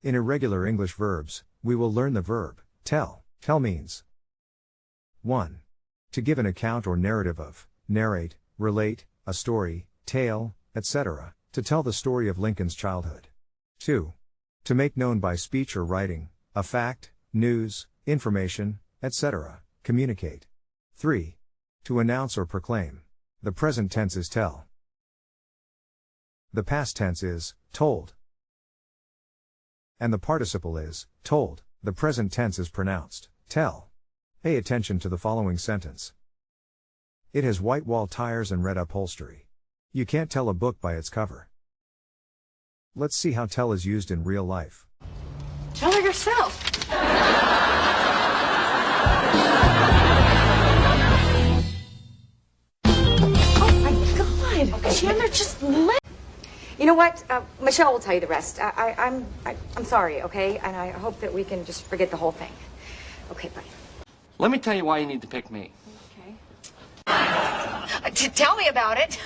In irregular English verbs, we will learn the verb tell. Tell means 1. To give an account or narrative of, narrate, relate, a story, tale, etc., to tell the story of Lincoln's childhood. 2. To make known by speech or writing, a fact, news, information, etc., communicate. 3. To announce or proclaim. The present tense is tell. The past tense is told. And the participle is told. The present tense is pronounced tell. Pay attention to the following sentence. It has white wall tires and red upholstery. You can't tell a book by its cover. Let's see how tell is used in real life. Tell her yourself. Oh my God! Okay. Chandler, just let. You know what? Michelle will tell you the rest. I'm sorry, okay? And I hope that we can just forget the whole thing. Okay, bye. Let me tell you why you need to pick me. Okay. Tell me about it.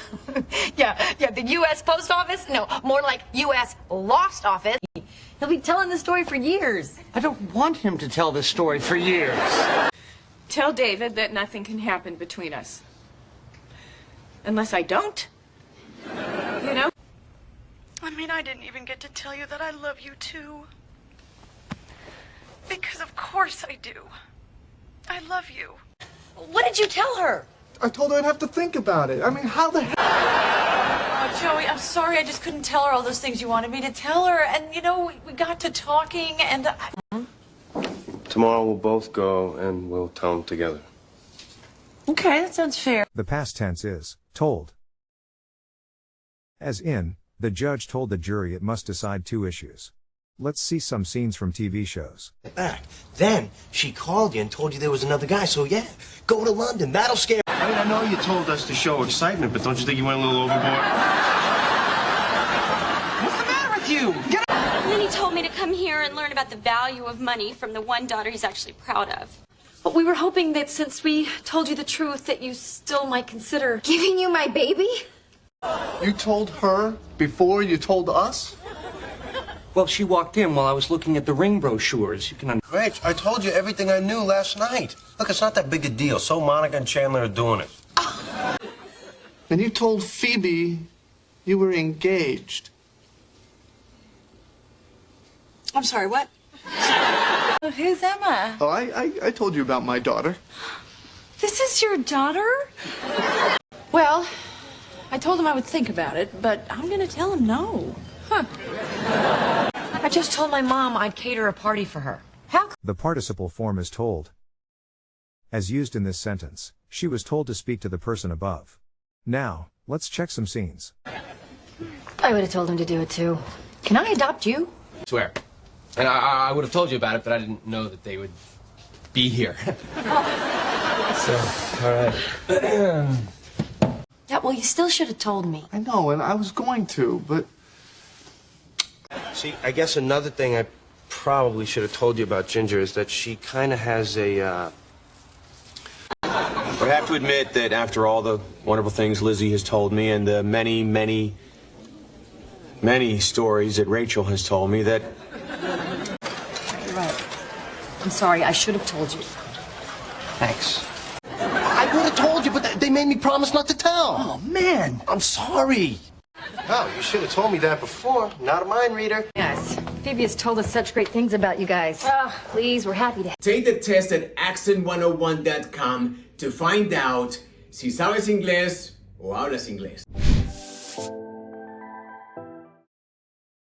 Yeah, the U.S. Post Office? No, more like U.S. Lost Office. He'll be telling the story for years. I don't want him to tell this story for years. Tell David that nothing can happen between us. Unless I don't. You know? I mean, I didn't even get to tell you that I love you too. Because of course I do. I love you. What did you tell her? I told her I'd have to think about it. I mean, how the hell? Oh, Joey, I'm sorry. I just couldn't tell her all those things you wanted me to tell her. And, you know, we got to talking and... Tomorrow we'll both go and we'll tell them together. Okay, that sounds fair. The past tense is told. As in, the judge told the jury it must decide 2 issues. Let's see some scenes from TV shows. Back. Then she called you and told you there was another guy, so yeah, go to London. That'll scare. I mean, I know you told us to show excitement, but don't you think you went a little overboard? What's the matter with you? Get up! And then he told me to come here and learn about the value of money from the one daughter he's actually proud of. But we were hoping that since we told you the truth, that you still might consider giving you my baby? You told her before you told us? Well, she walked in while I was looking at the ring brochures. You can Great. I told you everything I knew last night. Look, it's not that big a deal. So Monica and Chandler are doing it. And you told Phoebe you were engaged. I'm sorry, what? Who's Emma? Oh, I told you about my daughter. This is your daughter? Well, I told him I would think about it, but I'm gonna tell him no. Huh. I just told my mom I'd cater a party for her. How? The participle form is told. As used in this sentence, she was told to speak to the person above. Now, let's check some scenes. I would have told him to do it too. Can I adopt you? I swear. And I would have told you about it, but I didn't know that they would be here. So, all right. Yeah, well, you still should have told me. I know, and I was going to, but... See, I guess another thing I probably should have told you about Ginger is that she kind of has a, But I have to admit that after all the wonderful things Lizzie has told me and the many, many, many stories that Rachel has told me that... You're right. I'm sorry, I should have told you. Thanks. I would have told you, but they made me promise not to tell. Oh, man. I'm sorry. Oh, you should have told me that before. Not a mind reader. Yes. Phoebe has told us such great things about you guys. Please, we're happy to. Take the test at accent101.com to find out si sabes inglés o hablas inglés.